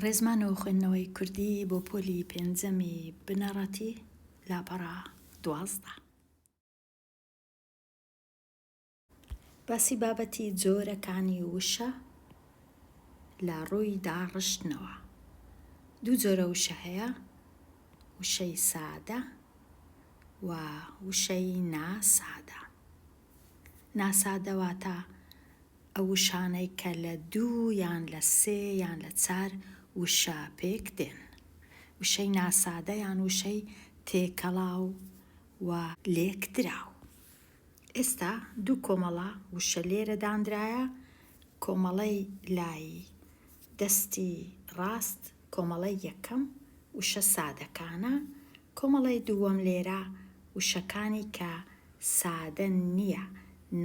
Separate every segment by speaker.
Speaker 1: ڕێزمانەوە خوێندنەوەی کوردی بۆ پۆلی پێنجەمی بنەڕەتی لاپەڕا 12. باسی بابەتی جۆرەکانی وشە لە ڕووی داڕشتنەوە. دوو جۆرە وشە هەیە، وشەی سادە و وشەی ناسادە. ناسادە واتە ئەو وشانەی کە لە 2 یان لە 3 یان لە 4 وشە پێک دێن. وشەی ناسادە یان وشەی تێکەڵاو و لێکدراو. ئێستا دوو کۆمەڵە وشە لێرە دانرایە، کۆمەڵەی لای دەستی ڕاست کۆمەڵەی یەکەم وشە سادەکانە، کۆمەڵەی دووەم لێرە وشەکانی کە سادە نییە،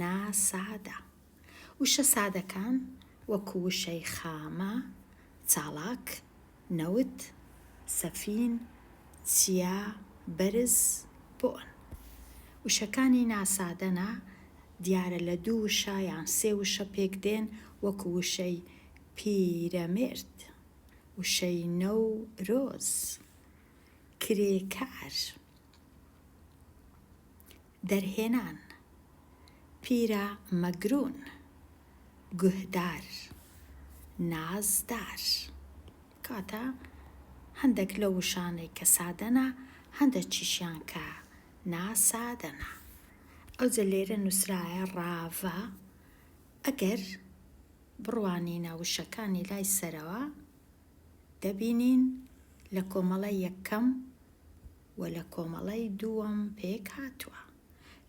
Speaker 1: ناسادە. وشە سادەکان وەکو وشەی خامە، چاڵاک، نەوت، سەفین، چیا، بەرز، بۆن. وشەکانی ناسادەنا دیارە لە 2 وشە یان 3 وشە پێک دێن، وەکو وشەی پیرەمێرد، وشەی نەورۆز، کرێکار، دەرهێنان، پیرەمەگرون، گوهدار، نازدار. کاتە هەندێک لە وشانەی کە سادەنا، هەندێکیشیان کە ناسادەنا. ئەوجە لێرە نووسرایە ڕاڤە. ئەگەر بڕوانینە وشەکانی لای سەرەوە، دەبینین لە کۆمەڵەی یەکەم و لە کۆمەڵەی دووەم پێک هاتووە.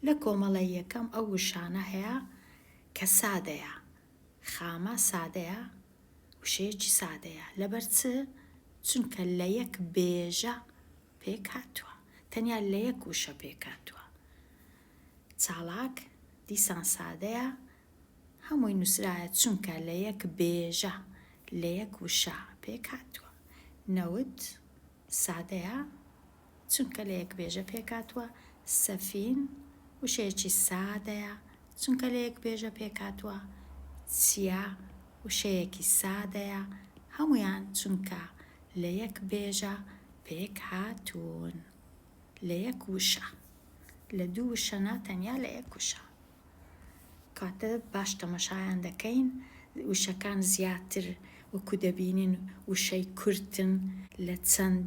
Speaker 1: لە کۆمەڵەی یەکەم ئەو وشانە هەیە کە سادەیە، خامە سادەیە، وشەیەکی سادەیە. لەبەر چ؟ چونکە لە یەک بێژە پێک هاتووە، تەنیا لە یەک وشە پێک هاتووە. چاڵاک دیسان سادەیە، هەمووی نووسرایە چونکە لە یەک بێژە لە یەک وشە پێک هاتووە. نەوت سادەیە، چونکە لە یەک بێژە پێک هاتووە. سەفین وشەیەکی سادەیە، چونکە لە یەک بێژە پێک هاتووە. چیا وشەیەکی سادەیە، هەمویان چونکە لە یەک بێژە پێک هاتوون، لە یەک وشە. لە 2 وشەنا، تەنیا لە یەک وشە. کاتە باش تەماشایان دەکەین، وشەکان زیاتر وەکو دەبینین وشەی کورتن لە چەند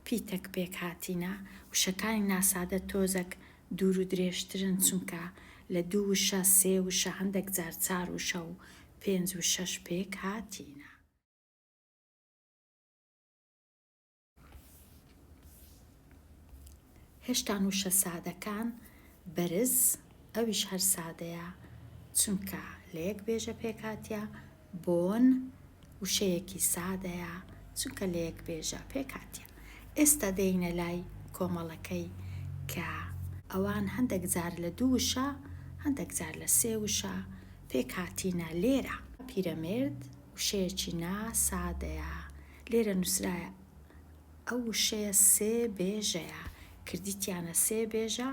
Speaker 1: پیتەک پێک هاتینە. وشەکانی ناسادە تۆزێک دوور و درێژترن، چونکە لە 2 وشە 3 وشە هەندێک جار 4 وشە و 5 و 6 پێک هاتینە. هێشتا وشە سادەکان بەرز، ئەویش هەر سادەیە، چونکە لە یەک بێژە پێک هاتیە. بۆن وشەیەکی سادەیە، چونکە لە یەک بێژە پێک هاتیە. ئێستا دێینە لای کۆمەڵەکەی کە ئەوان هەندێک جار لە 2 وشە، هەندێک جار لە 3 وشە پێک هاتینە. لێرە پیرەمێرد وشەیەکی ناسادەیە. لێرە نووسرایە ئەو وشەیە 3 بێژەیە، کردیتیانە 3 بێژە،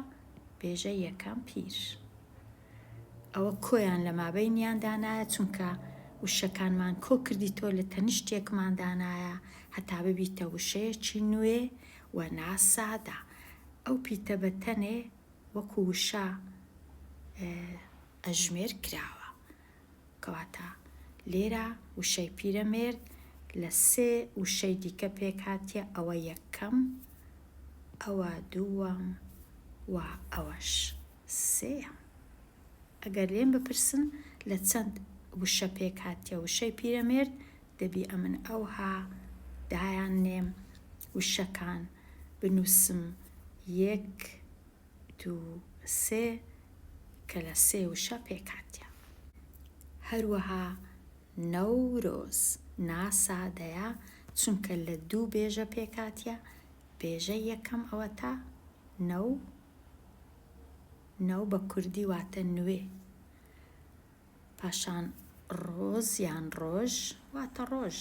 Speaker 1: بێژە یەکەم پیر. ئەوە کۆیان لە مابەینیان دانایە، چونکە وشەکانمان کۆ کردیتۆ لە تەنیشتێکمان دانایە هەتا ببیتە وشەیەکی نوێ و ناسادە. ئەو پیتە بە تەنێ وەکو وشە ئەژمێر کراوە. کەواتە لێرە وشەی پیرەمێرد لە 3 وشەی دیکە پێک هاتیە، ئەوە یەکەم، ئەوە دووەم و ئەوەش سێەم. ئەگەر لێم بپرسن لە چەند وشە پێک هاتیە وشەی پیرەمێرد، دەبی ئەمن ئەوها دایانێم وشەکان بنووسم 1 2 3 کە لە 3 وشە پێک هاتیە. هەروەها نەورۆز ناسادەیە، چونکە لە 2 بێژە پێک هاتیە. بێژە یەکەم ئەوە تا نەو بە کوردی واتە نوێ. پاشان ڕۆز یان ڕۆژ واتە ڕۆژ،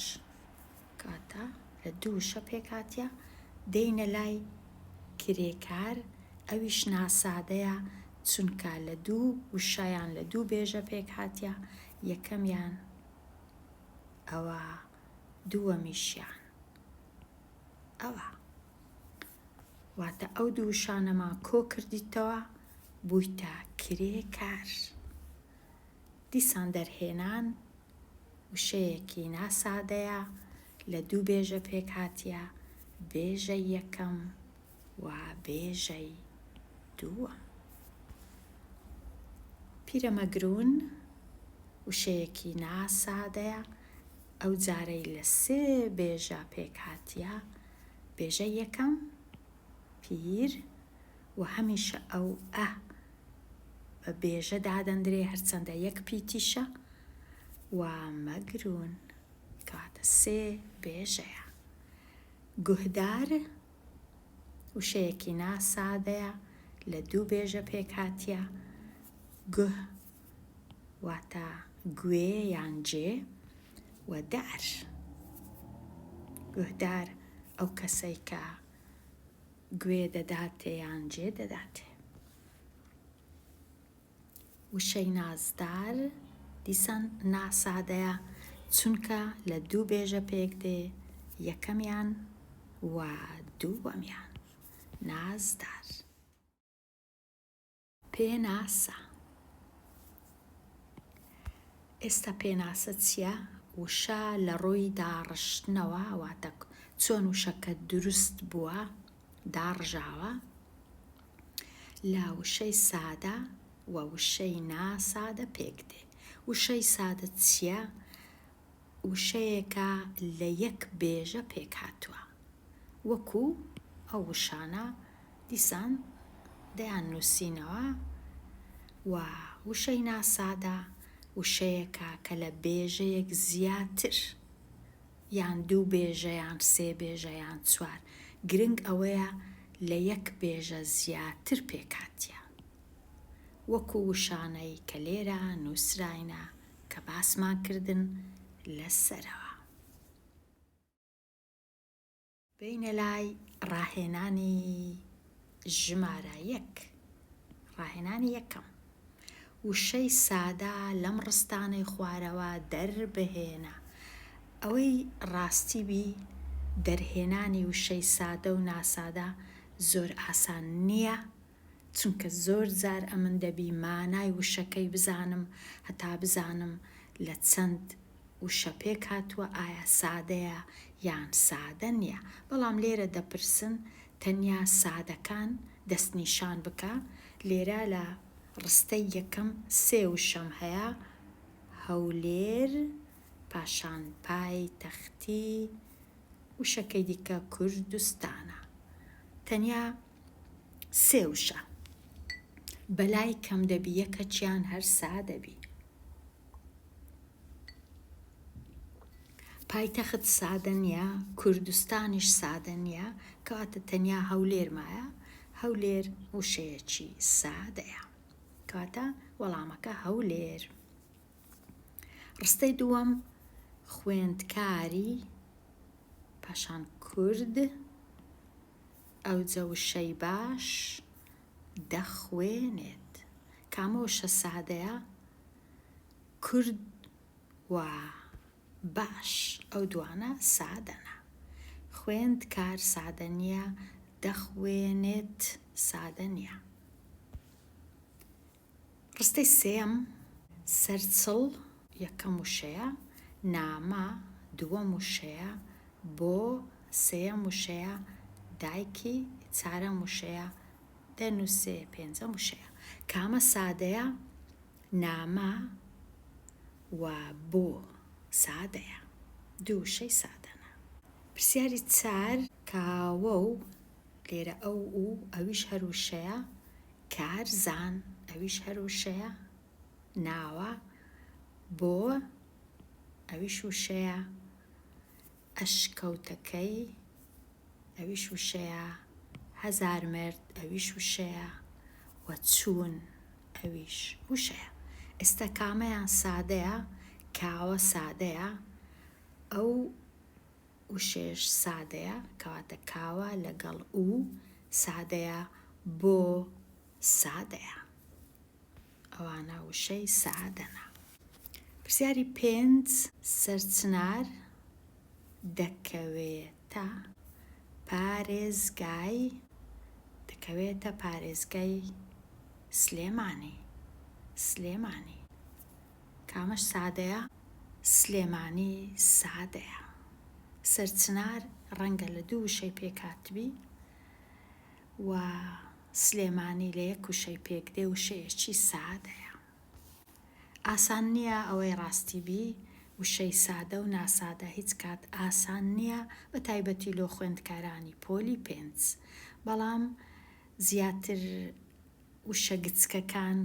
Speaker 1: کاتە لە 2 وشە پێک هاتیە. دێینە لای کرێکار، ئەویش ناسادەیە، چونکە لە 2 وشەیان لە 2 بێژە پێک هاتیە. یەکەمیان ئەوە دووەمیشیان ئەوە. واتە ئەو دوو وشانەمان کۆ کردیتەوە بوویتە کرێ کار. دیسان دەرهێنان وشەیەکی ناسادەیە لە دوو بێژە پێک هاتیە، بێژەی یەکەم و بێژەی دووەم. پیرەمەگرون وشەیەکی ناسادەیە، ئەو جارەی لە سێ بێژە پێک هاتیە، بێژە یەکەم پیر و هەمیشە ئەو بە بێژە دادەندرێ هەرچەندە یەک پیتیشە و مەگرون کاتە سێ بێژەیە. گوهدار وشەیەکی ناسادەیە لە دوو بێژە پێک هاتیە، گوه واتە گوێ یان جێ و دار. گوهدار ئەو کەسەی کە گوێ دەداتێ یان جێ دەداتێ. وشەی نازدار دیسان ناسادەیە چونکە لە دوو بێژە پێک دێ، یەکەمیان و دووەمیان. نازدار. پێناسە. ئێستا پێناسە چییە؟ وشە لە ڕۆی داڕشتنەوە، واتە چۆن وشەکە دروست بووە داڕژاوە لە وشەی سادە و وشەی ناسادە پێک دێ. وشەی سادە چییە؟ وشەیەکە لە یەک بێژە پێک هاتووە، وەکو ئەو وشانە دیسان دەیان نووسینەوە. و وشەی ناسادە وشەیەکە کە لە بێژەیەک زیاتر یان دوو بێژە یان سێ بێژە یان چوار، گرنگ ئەوەیە لە یەک بێژە زیاتر پێک هاتیە، وەکو وشانەی کە لێرە نووسراینە کە باسمان کردن لەسەرەوە. بینە لای ڕاهێنانی ژمارە یەک. ڕاهێنانی یەکەم: وشەی سادە لەم ڕستانەی خوارەوە دەربهێنە. ئەوەی ڕاستی بی دەرهێنانی وشەی سادە و ناسادە زۆر ئاسان نییە، چونکە زۆر جار ئەمن دەبی مانای وشەکەی بزانم، هەتا بزانم لە چەند وشە پێک هاتووە، ئایا سادەیە یان سادە نییە. بەڵام لێرە دەپرسن تەنیا سادەکان دەستنیشان بکە. لێرە لە ڕستەی یەکەم سێ وشەم هەیە: هەولێر، پاشان پایتەختی، وشەکەی دیکە کوردستانە. تەنیا سێ وشە. بەلای کەم دەبی یەکەچیان هەر سادەبی. پایتەخت سادە نییە، کوردستانیش سادە نییە، کەواتە تەنیا هەولێرمایە. هەولێر وشەیەکی سادەیە، کەواتە وەڵامەکە هەولێر. ڕستەی دووەم خوێندکاری، پاشان کورد، ئەوجە وشەی باش دەخوێنێت. کامە وشە سادەیە؟ کورد و باش، ئەو دوانە سادەنە. خوێندکار سادە نییە، دەخوێنێت سادە نییە. ڕستەی سێم سەرچڵ یەکەم وشەیە، نامە دووەم وشەیە، بۆ سێەم وشەیە، دایکی چارەم وشەیە، دەنووسێ پێنجەم وشەیە. کامە سادەیە؟ نامە و بۆ سادەیە، دوو وشەی سادەنە. پرسیاری چار کاوە و لێرە ئەو و ئەویش هەر وشەیە، کارزان ئەویش هەر وشەیە، ناوە، بۆ ئەویش وشەیە، ئەشکەوتەکەی ئەویش وشەیە، هەزار مرد ئەویش وشەیە، و چوون ئەویش وشەیە. ئێستا کامەیان سادەیە؟ کاوە سادەیە، ئەو وشێش سادەیە، کەواتە کاوە لەگەڵ و سادەیە، بۆ سادەیە. ئەوانە وشەی سادەنە. پرسیاری پێنج سەرچنار دەکەوێتە پارێزگای سلێمانی. کامەش سادەیە؟ سلێمانی سادەیە. سەرچنار ڕەنگە لە 2 وشەی پێکاتبی و سلێمانی لە 1 وشەی پێکدێ وشەیەکی سادەیە. ئاسان نییە ئەوەی ڕاستی بی وشەی سادە و ناسادە هیچ کات ئاسان نییە، بە تایبەتی لۆ خوێندکارانی پۆلی 5. بەڵام زیاتر وشە گچکەکان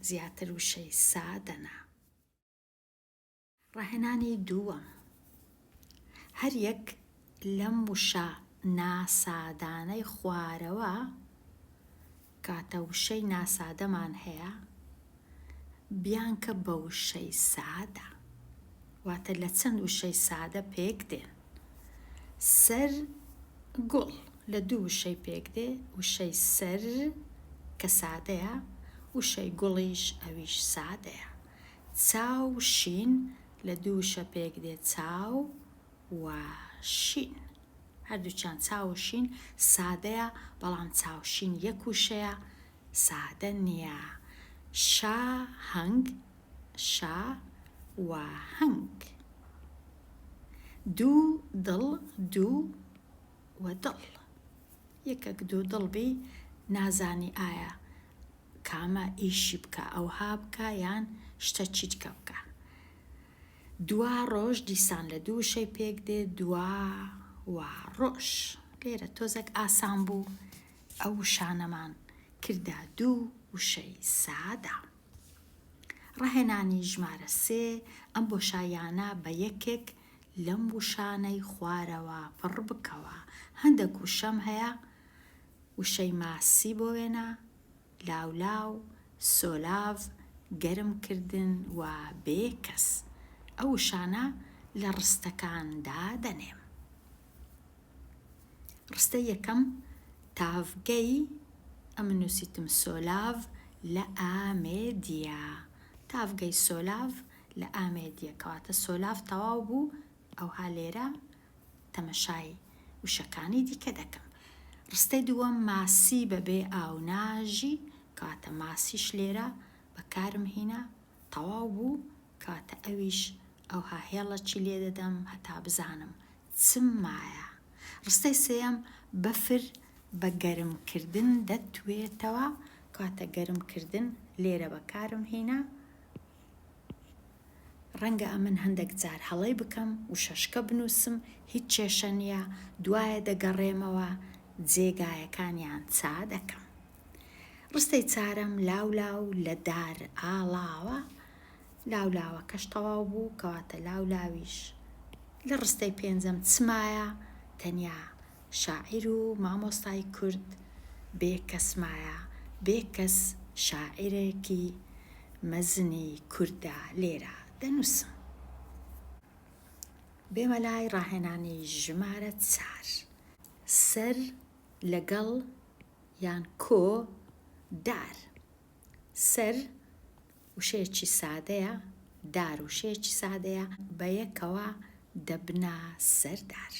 Speaker 1: زیاتر وشەی سادەنا. ڕاهێنانی دووەم، هەر یەک لەم وشە ناسادانەی خوارەوە کاتە وشەی ناسادەمان هەیە بیانکە بە وشەی سادە، واتە لە چەند وشەی سادە پێک دێن. سەر گوڵ لە 2 وشەی پێک دێ، وشەی سەر کە سادەیە، وشەی گوڵیش ئەویش سادەیە. چاو شین لە 2 وشە پێک دێ، چاو و شین، هەردووچیان چاو و شین سادەیە، بەڵام چاو شین 1 وشەیە سادە نییە. شا هەنگ، شا و هەنگ. 2 دڵ، 2 و دڵ. یەکێک 2 دڵ بی نازانی ئایا کامە ئیشی بکە، ئەوها بکە یان شتە چیتکە بکە. 2 ڕۆژ دیسان لە 2 وشەی پێک دێ، 2 و ڕۆژ. لێرە تۆزێک ئاسان بوو ئەو وشانەمان کردا 2 وشەی سادە. ڕاهێنانی ژمارە 3، ئەم بۆشاییانە بە یەکێک لەم وشانەی خوارەوە پڕ بکەوە. هەندێک وشەم هەیە، وشەی ماسی بۆ وێنە، لاولاو، سۆلاڤ، گەرمکردن و بێکەس. ئەو وشانە لە ڕستەکاندا دەنێم. ڕستە یەکەم تاڤگەی، ئەمە نووسیتم سۆلاڤ لە ئامێدیە. تاڤگەی سۆلاڤ لە ئامێدیە، کەواتە سۆلاڤ تەواو بوو، ئەوها لێرە تەمەشای وشەکانی دیکە دەکەم. ڕستەی دووەم ماسی بەبێ ئاوناژی، کەواتە ماسیش لێرە بەکارم هینە، تەواو بوو، کەواتە ئەویش ئەوها هێڵەکی لێ دەدەم هەتا بزانم چم مایە. ڕستەی سێیەم بەفر بە گەرمکردن دەتوێتەوە، کەواتە گەرمکردن لێرە بەکارم هینە. ڕەنگە ئەمن هەندێک جار هەڵەی بکەم و شەشکە بنووسم، هیچ کێشە نییە، دوایە دەگەڕێمەوە جێگایەکانیان چا دەکەم. ڕستەی چارەم لاولاو لە دار ئاڵاوە، لاولاوە کەش تەواو بوو، کەواتە لاولاویش. لە ڕستەی پێنجەم چمایە، تەنیا شاعیر و مامۆستای کورد بێکەس مایە، بێکەس شاعیرێکی مەزنی کوردە لێرە دەنووسم. بێمە لای ڕاهێنانی ژمارە 4. سەر لەگەڵ یان کۆ دار. سەر وشەیەکی سادەیە، دار وشەیەکی سادەیە، بە یەکەوە دەبنا سەردار.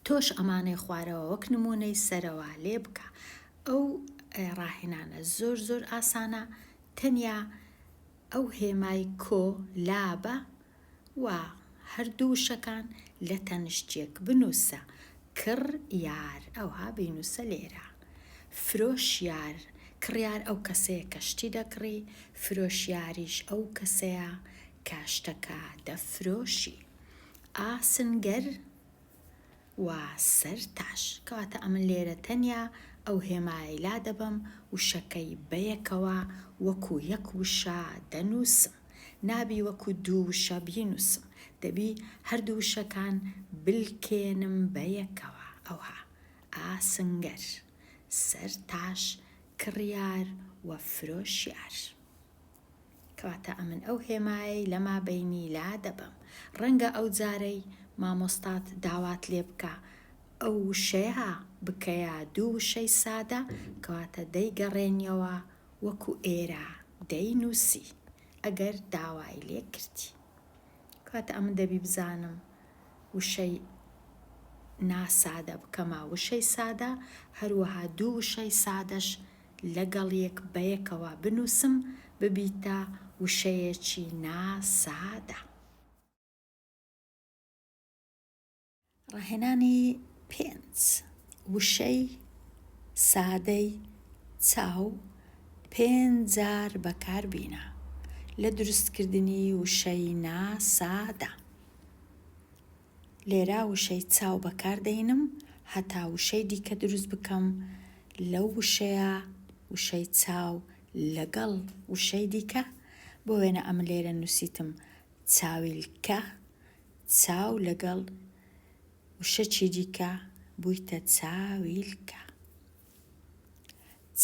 Speaker 1: تۆش ئەمانەی خوارەوە وەک نمونەی سەرەوە لێ بکە. ئەو ڕاهێنانە زۆر زۆر ئاسانە، تەنیا ئەو هێمای کۆ لابە و هەردوو وشەکان لە تەنیشتێک بنووسە. کڕ یار، ئەوها بینووسە لێرە. فرۆشیار، کڕیار ئەو کەسەیە کە شتی دەکڕی، فرۆشیاریش ئەو کەسەیە کە شتەکە دەفرۆشی. ئاسنگەر و سەرتاش، کەواتە ئەمن لێرە تەنیا ئەو هێمای لا دەبەم وشەکەی بەیەکەوە وەکو 1 وشە دەنووسم، نابی وەکو 2 وشە بینووسم، دەبی هەردوو وشەکان بلکێنم بەیەکەوە. ئەوها ئاسنگەر، سەرتاش، کڕیار و فرۆشیار. کەواتە ئەمن ئەو هێمایی لەما بینی لا دەبەم. ڕەنگە ئەو جارەی مامۆستات داوات لێ بکە ئەو وشەیە بکەیە 2 وشەی سادە، کەواتە دەیگەڕێنیەوە وەکو ئێرە دەینووسی ئەگەر داوای لێ کردی. کەواتە ئەمن دەبی بزانم وشەی ناسادە بکەمە وشەی سادە، هەروەها دوو وشەی سادەش لەگەڵ یەک بەیەکەوە بنووسم ببیتە وشەیەکی ناسادە. ڕاهێنانی 5 وشەی سادەی چاو 5 جار بەکاربینە لە دروستکردنی وشەی ناسادە. لێرە وشەی چاو بەکاردێنم هەتا وشەی دیکە دروست بکەم لەو وشەیە وشەی چاو لەگەڵ وشەی دیکە. بۆ وێنە ئەم لێرە نووسیتم چاویلکە، چاو لەگەڵ وشەی دیکە بوویتە چاویلکە.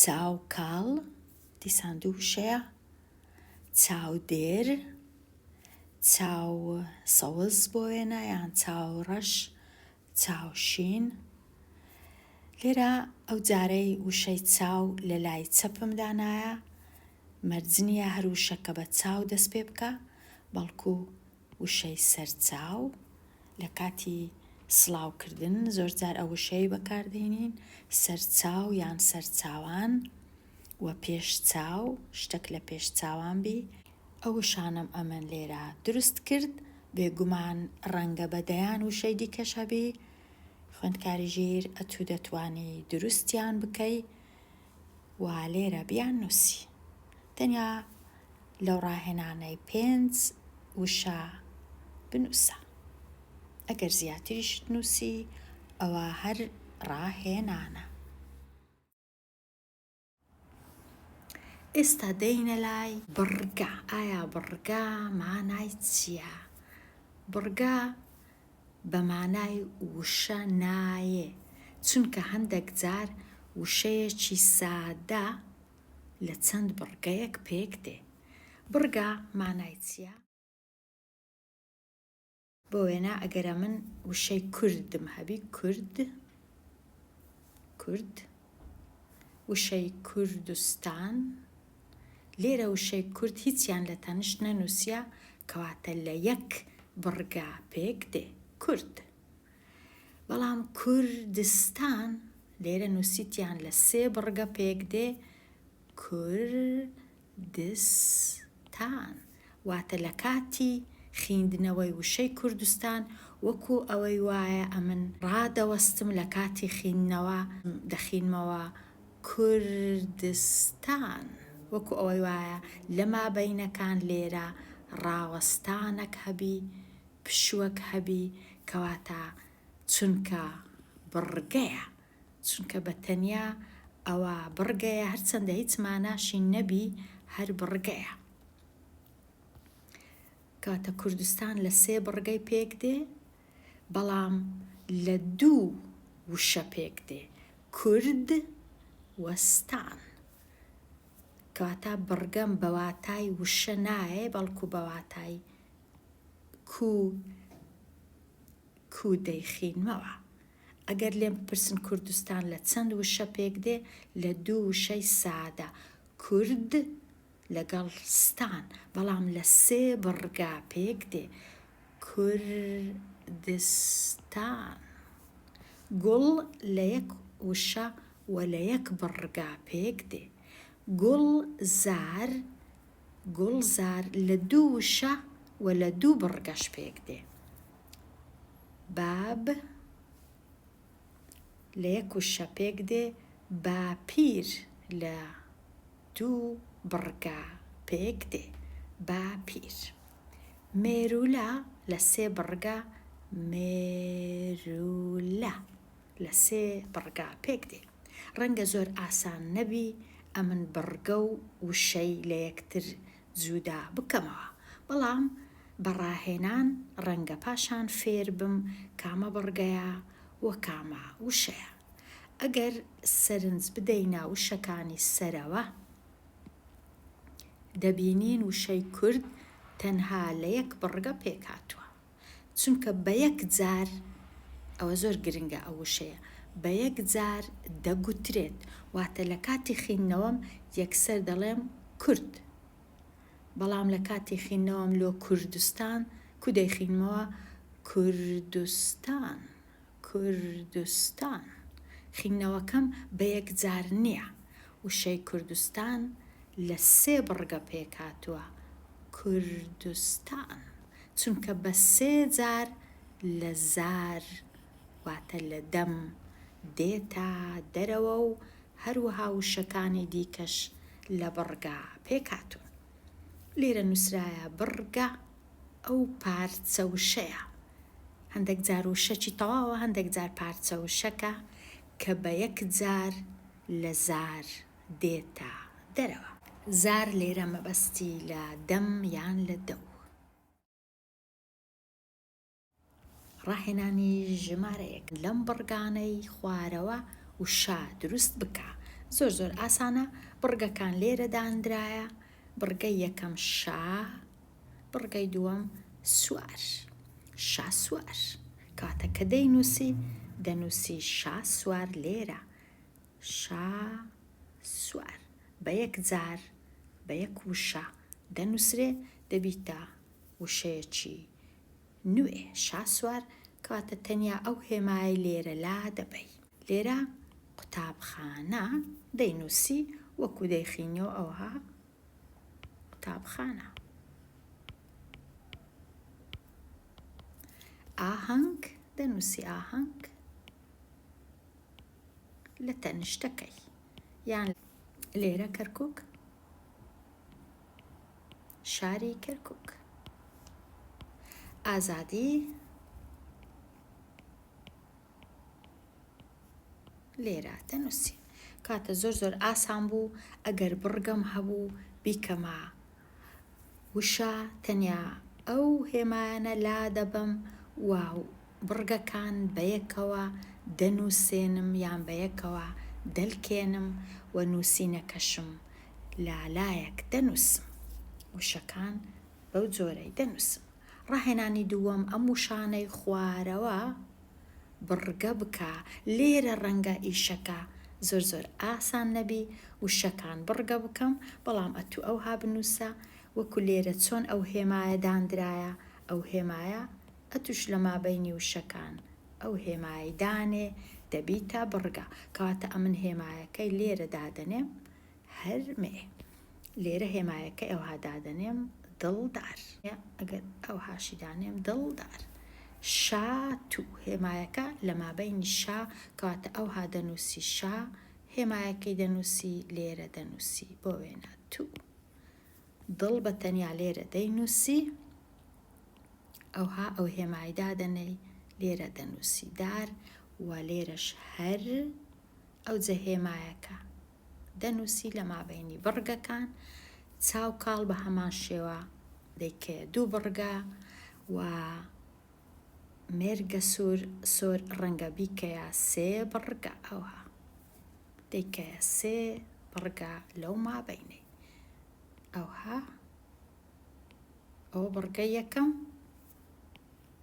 Speaker 1: چاو کاڵ دیسان دوو وشەیە، چاودێر، چاو سەوز بۆ وێنە یان چاو ڕەش، چاوشین. لێرە ئەو جارەی وشەی چاو لە لای چەپم دانایە، مەرجنیە هەر وشەکە بە چاو دەست پێ بکە، بەڵکو وشەی سەرچاو لە کاتی سڵاوکردن زۆر جار ئەو وشەی بەکاردێنین، سەرچاو یان سەرچاوان و پێش چاو شتێک لە پێش چاوان بی. ئەو وشانم ئەمن لێرە دروست کرد، بێگومان ڕەنگە بەدەیان وشەی دیکەش هەبی، خوێندکاری ژیر ئەتوو دەتوانی دروستیان بکەی و لێرە بیان نووسی. تەنیا لەو ڕاهێنانەی 5 وشە بنووسە. ئەگەر زیاتریش نووسی ئەوە هەر ڕاهێنانە. ئێستا دەینە لای بڕگە. ئایا بڕگە مانای چییە؟ بڕگە بە مانای وشە نایە، چونکە هەندێک جار وشەیەکی سادە لە چەند بڕگەیەک پێک دێ. بڕگە مانای چییە؟ بۆ وێنە ئەگەرە من وشەی کوردم هەبی، کورد، وشەی کوردستان، لێرە وشەی کورد هیچیان لە تەنشت نەنووسیە، کەواتە لە یەک بڕگە پێک دێ کورد. بەڵام کوردستان لێرە نووسیتیان لە 3 بڕگە پێک دێ کوردستان. واتە لە کاتی خوێندنەوەی وشەی کوردستان وەکو ئەوەی وایە ئەمن ڕادەوەستم لە کاتی خوێندنەوە دەخوێنمەوە کوردستان، وەکو ئەوەی وایە لە مابەینەکان لێرە ڕاوەستانێک هەبی، پشووەک هەبی، کەواتە چونکە بڕگەیە، چونکە بەتەنیا ئەوە بڕگەیە، هەرچەندە هیچ ماناشی نەبی، هەر بڕگەیە. کەواتە کوردستان لە 3 بڕگەی پێک دێ، بەڵام لە 2 وشە پێک دێ کورد وەستان. کەواتە بڕگەم بەواتای وشە نایە، بەڵکو بەواتای کوو دەیخینمەوە. ئەگەر لێم بپرسن کوردستان لە چەند وشە پێک دێ، لە 2 وشەی سادە کورد لەگەڵ ستان، بەڵام لە 3 بڕگە پێک دێ کوردستان. گوڵ لە 1 وشە و لە 1 بڕگە پێک دێ. گوڵزار لە 2 وشە و لە 2 بڕگەش پێک دێ. باب لە 1 وشە پێک دێ، باپیر لە 2 بڕگە پێک دێ باپیر. مێرولە لە 3 بڕگە مێرولە لە 3 بڕگە پێک دێ. ڕەنگە زۆر ئاسان نەبی ئەمن بڕگە و وشەی لە یەکتر جودا بکەمەوە، بەڵام بەڕاهێنان ڕەنگە پاشان فێر بم کامە بڕگەیە و کامە وشەیە. ئەگەر سەرنج بدەینە وشەکانی سەرەوە، دەبینین وشەی کورد تەنها لە 1 بڕگە پێک هاتووە، چونکە بە 1 جار، ئەوە زۆر گرنگە ئەو وشەیە، بە 1 جار دەگوترێت، واتە لە کاتی خوێندنەوەم یەکسەر دەڵێم کورد، بەڵام لە کاتی خوێندنەوەم لۆ کوردستان کو دەیخوێنمەوە کوردستان کوردستان خینەوەکەم بە یەکجار نییە وشەی کوردستان لە 3 بڕگە پێکاتووە کوردستان چونکە بە 3 جار لە زار واتە لە دەم دێتە دەرەوە و هەروەها وشەکانی دیکەش لە بڕگە پێکاتون. لێرە نووسرایە بڕگە ئەو پارچە وشەیە. هەندێک جار وشەکی تەواوە، هەندێک جار پارچە وشەکە کە بە یەکجار لە زار دێتە دەرەوە. زار لێرە مەبەستی لە دەم یان لە دەو. ڕاهێنانی ژمارەیەک لەم بڕگانەی خوارەوە وشە دروست بکە. زۆر ئاسانە. بڕگەکان لێرە دانرایە. بڕگەی یەکەم شا، بڕگەی دووەم سوار. شا سوار. کاتە کە دەنووسی شا سوار لێرە. شا سوار بە یەکجار بە یەک وشە دەنووسرێ دەبیتە وشەیەکی نوێ. شا سوار کاتە تەنیا ئەو هێمای لێرە لا دەبەی. لێرە قوتابخانە دەینووسی وەکو دەیخینەوە ئەوها قوتابخانە. ئاهەنگ دەنووسی ئاهەنگ لە تەنیشتەکەی یان لێرە کەرکووک شاری کەرکووک. ئازادی لێرە دەنووسی. کاتە زۆر ئاسان بوو ئەگەر بڕگەم هەبوو بیکەمە وشە تەنیا ئەو هێمایانە لا دەبەم و بڕگەکان بە یەکەوە دەنووسێنم یان بە یەکەوە دەلکێنم و نووسینەکەشم لالایەک دەنووسم. وشەکان بەو جۆرەی دەنووسم. ڕاهێنانی دووەم ئەم وشانەی خوارەوە بڕگە بکە. لێرە ڕەنگە ئیشەکە زۆر ئاسان نەبی وشەکان بڕگە بکەم، بەڵام ئەتوو ئەوها بنووسە وەکو لێرە چۆن ئەو هێمایە دانرایە. ئەو هێمایە ئەتوش لە مابەینی وشەکان ئەو هێمای دانێ دەبیتە بڕگە. کەواتە ئەمن هێمایەکەی لێرە دادەنێم هەرمێ. لێرە هێمایەکەی ئەوها دادەنێم دڵدار. ئەگەر ئەو هاشی دانێم دڵدار. شاتو هێمایەکە لە مابەینی شا کەواتە ئەوها دەنووسی شا هێمایەکەی دەنووسی لێرە دەنووسی بۆ وێنە تو. دڵ بە تەنیا لێرە دەینووسی ئەوها ئەو هێمای دادەنەی لێرە دەنووسی دار و لێرەش هەر ئەو جە هێمایەکە دەنووسی لە مابەینی بڕگەکان. چاو کاڵ بە هەمان شێوە دەیکە 2 بڕگە و مێرگە سۆر ڕەنگە بیکەیە 3 بڕگە. ئەوها دەیکەیە 3 بڕگە لەو مابەینەی. ئەوها ئەو بڕگەی یەکەم،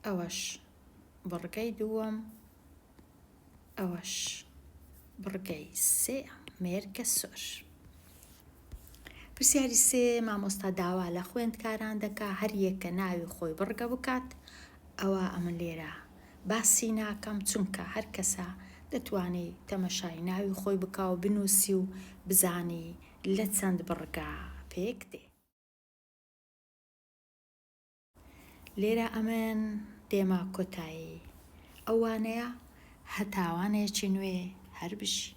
Speaker 1: ئەوەش بڕگەی دووەم، ئەوەش بڕگەی 3 مێرگە سۆر. پرسیاری 3 مامۆستا داوا لە خوێندکاران دەکا هەر یەکە ناوی خۆی بڕگە بکات. ئەوە ئەمن لێرە باسی ناکەم چونکە هەر کەسە دەتوانێت تەمەشای ناوی خۆی بکا و بنووسی و بزانی لە چەند بڕگە پێک دێ. لێرە ئەمن دێمە کۆتایی ئەوانەیە هەتاوانێکی نوێ هەر بژی.